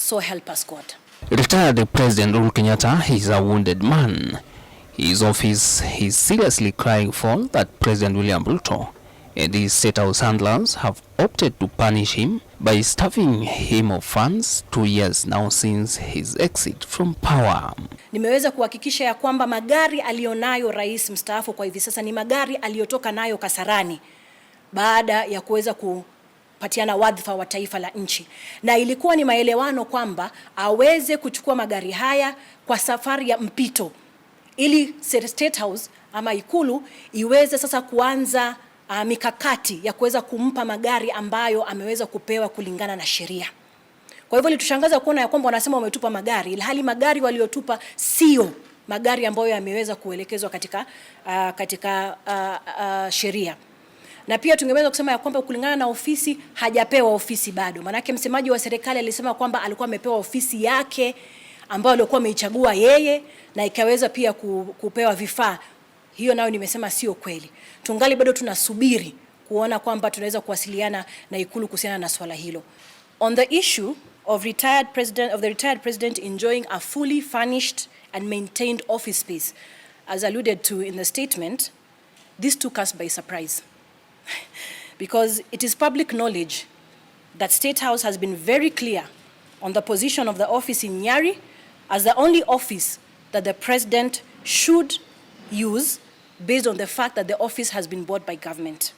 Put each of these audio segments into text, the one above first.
So help us God. Retired President Uhuru Kenyatta is a wounded man. His office is seriously crying foul that President William Ruto and his State House handlers have opted to punish him by starving him of funds 2 years now since his exit from power. Nimeweza kuhakikisha ya kwamba magari alionayo rais mstaafu kwa hivi sasa ni magari aliyotoka nayo Kasarani baada ya kuweza kupatiana wadhifa wa taifa la nchi, na ilikuwa ni maelewano kwamba aweze kuchukua magari haya kwa safari ya mpito ili State House ama Ikulu iweze sasa kuanza mikakati ya kuweza kumpa magari ambayo ameweza kupewa kulingana na sheria. Kwa hivyo litushangaza kuona ya kwamba wanasema wametupa magari, ilhali magari waliotupa sio magari ambayo yameweza kuelekezwa katika sheria. Na pia tungeweza kusema ya kwamba kulingana na ofisi hajapewa ofisi bado. Manake msemaji wa serikali alisema kwamba alikuwa amepewa ofisi yake ambayo alikuwa ameichagua yeye na ikaweza pia kupewa vifaa. Hiyo nayo nimesema sio kweli. Tungali bado tunasubiri kuona kwamba tunaweza kuwasiliana na Ikulu kuhusiana na swala hilo. On the issue of the retired president enjoying a fully furnished and maintained office space, as alluded to in the statement, this took us by surprise. Because it is public knowledge that State House has been very clear on the position of the office in Nyari as the only office that the president should use based on the fact that the office has been bought by government.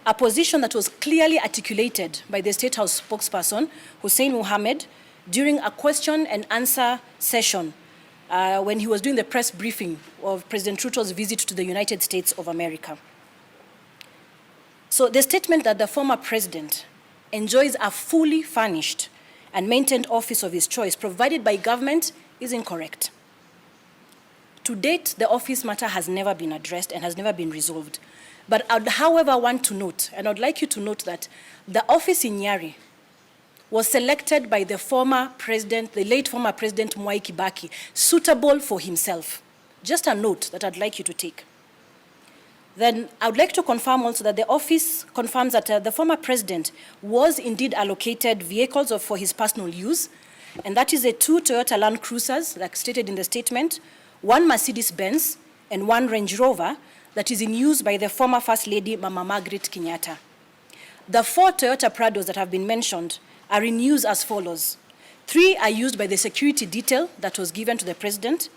A position that was clearly articulated by the State House spokesperson, Hussein Mohammed, during a question and answer session when he was doing the press briefing of President Ruto's visit to the United States of America. So the statement that the former president enjoys a fully furnished and maintained office of his choice provided by government is incorrect. To date, the office matter has never been addressed and has never been resolved. But I would, however, want to note, and I would like you to note that the office in Nyari was selected by the former president, the late former president Mwai Kibaki, suitable for himself. Just a note that I'd like you to take. Then I would like to confirm also that the office confirms that the former president was indeed allocated vehicles for his personal use, and that is 2 Toyota Land Cruisers, like stated in the statement, 1 Mercedes-Benz, and 1 Range Rover that is in use by the former First Lady, Mama Margaret Kenyatta. The 4 Toyota Prados that have been mentioned are in use as follows. 3 are used by the security detail that was given to the president,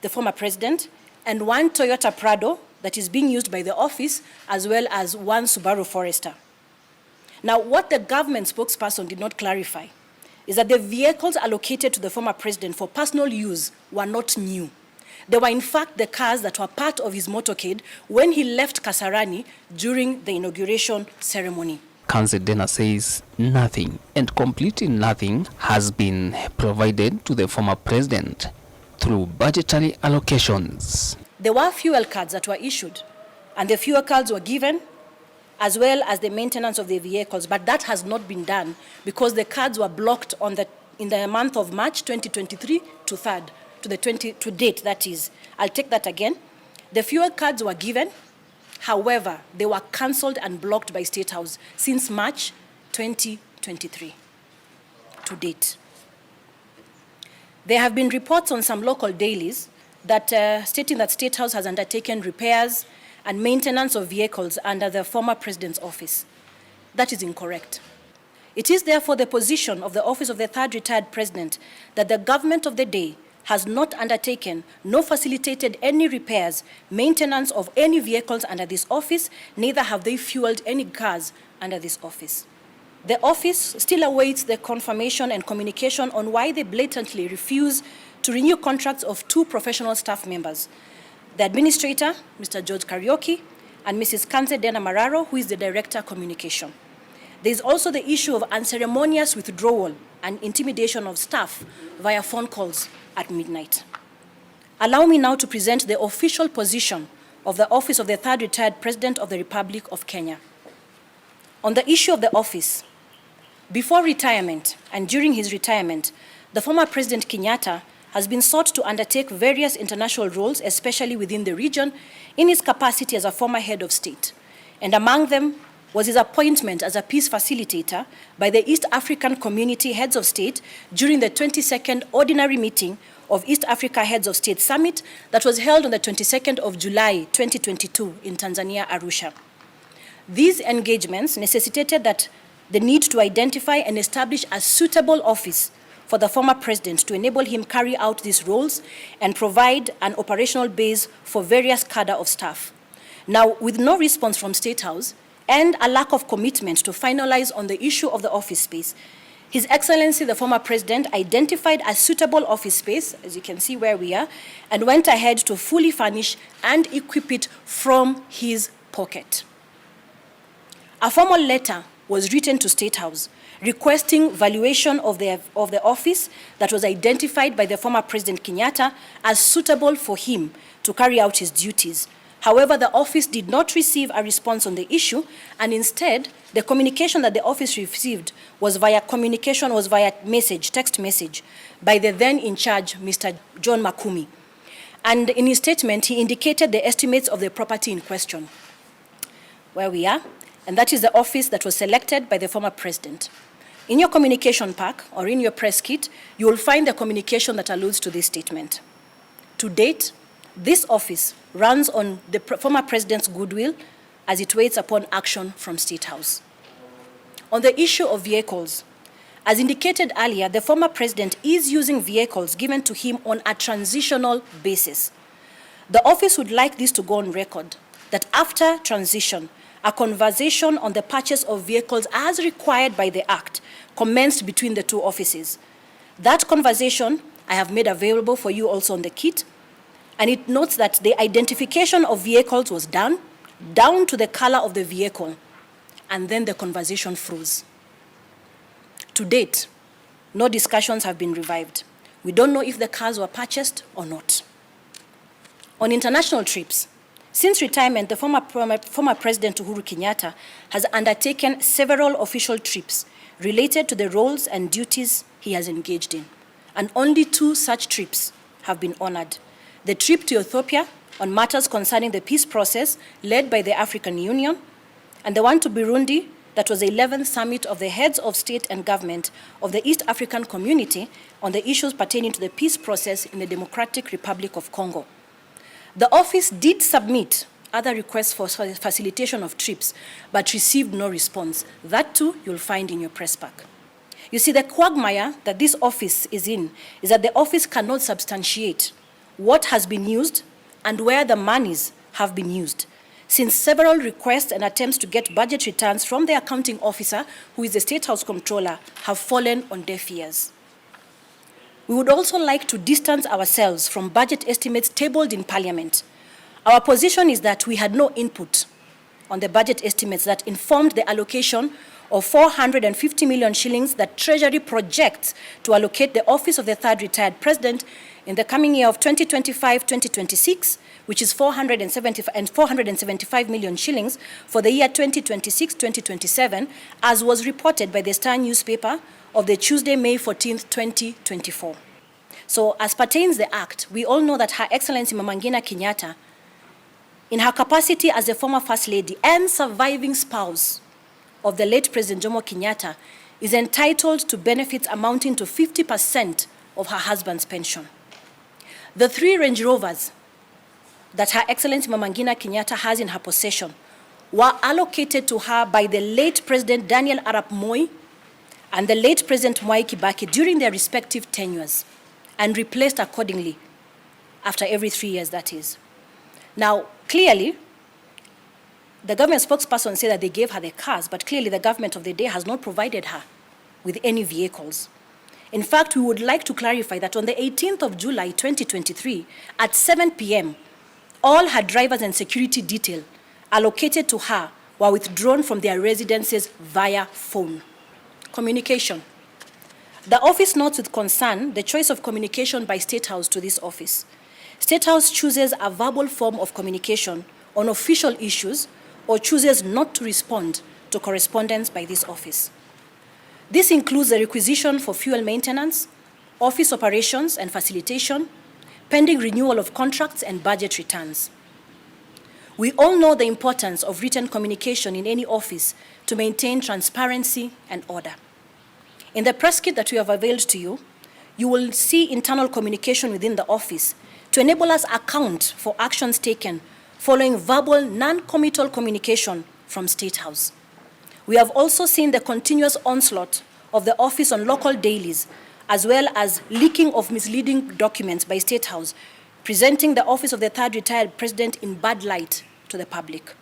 the former president, and 1 Toyota Prado that is being used by the office, as well as 1 Subaru Forester. Now, what the government spokesperson did not clarify is that the vehicles allocated to the former president for personal use were not new. They were in fact the cars that were part of his motorcade when he left Kasarani during the inauguration ceremony. Council Dena says nothing and completely nothing has been provided to the former president through budgetary allocations. There were fuel cards that were issued, and the fuel cards were given, as well as the maintenance of the vehicles, but that has not been done because the cards were blocked in the month of March 2023 to date, that is. I'll take that again. The fuel cards were given, however, they were cancelled and blocked by State House since March 2023 to date. There have been reports on some local dailies that stating that State House has undertaken repairs and maintenance of vehicles under the former president's office. That is incorrect. It is therefore the position of the office of the third retired president that the government of the day has not undertaken nor facilitated any repairs, maintenance of any vehicles under this office, neither have they fueled any cars under this office. The office still awaits the confirmation and communication on why they blatantly refuse to renew contracts of 2 professional staff members, the administrator, Mr. George Karaoke, and Mrs. Kanze Dena Mararo, who is the director communication. There is also the issue of unceremonious withdrawal and intimidation of staff via phone calls at midnight. Allow me now to present the official position of the office of the third retired president of the Republic of Kenya. On the issue of the office, before retirement and during his retirement, the former President Kenyatta has been sought to undertake various international roles, especially within the region, in his capacity as a former head of state. And among them was his appointment as a peace facilitator by the East African Community Heads of State during the 22nd Ordinary Meeting of East Africa Heads of State Summit that was held on the 22nd of July 2022 in Tanzania, Arusha. These engagements necessitated that the need to identify and establish a suitable office for the former president to enable him carry out these roles and provide an operational base for various cadre of staff. Now, with no response from State House and a lack of commitment to finalize on the issue of the office space, His Excellency, the former president, identified a suitable office space, as you can see where we are, and went ahead to fully furnish and equip it from his pocket. A formal letter was written to State House requesting valuation of the office that was identified by the former President Kenyatta as suitable for him to carry out his duties. However, the office did not receive a response on the issue, and instead, the communication that the office received was via message, text message, by the then in charge, Mr. John Makumi. And in his statement, he indicated the estimates of the property in question, where we are, and that is the office that was selected by the former president. In your communication pack or in your press kit, you will find the communication that alludes to this statement. To date, this office runs on the former president's goodwill as it waits upon action from State House. On the issue of vehicles, as indicated earlier, the former president is using vehicles given to him on a transitional basis. The office would like this to go on record, that after transition, a conversation on the purchase of vehicles as required by the Act commenced between the two offices. That conversation I have made available for you also on the kit, and it notes that the identification of vehicles was done, down to the color of the vehicle, and then the conversation froze. To date, no discussions have been revived. We don't know if the cars were purchased or not. On international trips, since retirement, the former President Uhuru Kenyatta has undertaken several official trips related to the roles and duties he has engaged in, and only 2 such trips have been honored. The trip to Ethiopia on matters concerning the peace process led by the African Union, and the one to Burundi that was the 11th summit of the heads of state and government of the East African Community on the issues pertaining to the peace process in the Democratic Republic of Congo. The office did submit other requests for facilitation of trips, but received no response. That too you'll find in your press pack. You see, the quagmire that this office is in is that the office cannot substantiate what has been used and where the monies have been used, since several requests and attempts to get budget returns from the accounting officer, who is the State House Comptroller, have fallen on deaf ears. We would also like to distance ourselves from budget estimates tabled in Parliament. Our position is that we had no input on the budget estimates that informed the allocation of 450 million shillings that Treasury projects to allocate the office of the third retired president in the coming year of 2025-2026, which is 475 million shillings for the year 2026-2027, as was reported by the Star newspaper of the Tuesday, May 14th, 2024. So as pertains the Act, we all know that Her Excellency Mama Ngina Kenyatta, in her capacity as the former First Lady and surviving spouse of the late President Jomo Kenyatta, is entitled to benefits amounting to 50% of her husband's pension. The 3 Range Rovers that Her Excellency Mama Ngina Kenyatta has in her possession were allocated to her by the late President Daniel Arap Moi and the late President Mwai Kibaki during their respective tenures, and replaced accordingly after every 3 years, that is. Now, clearly, the government spokesperson said that they gave her the cars, but clearly the government of the day has not provided her with any vehicles. In fact, we would like to clarify that on the 18th of July 2023, at 7 p.m., all her drivers and security detail allocated to her were withdrawn from their residences via phone. Communication. The office notes with concern the choice of communication by State House to this office. State House chooses a verbal form of communication on official issues or chooses not to respond to correspondence by this office. This includes the requisition for fuel maintenance, office operations and facilitation, pending renewal of contracts and budget returns. We all know the importance of written communication in any office to maintain transparency and order. In the press kit that we have availed to you, you will see internal communication within the office to enable us account for actions taken following verbal non-committal communication from State House. We have also seen the continuous onslaught of the office on local dailies, as well as leaking of misleading documents by State House, presenting the office of the third retired president in bad light to the public.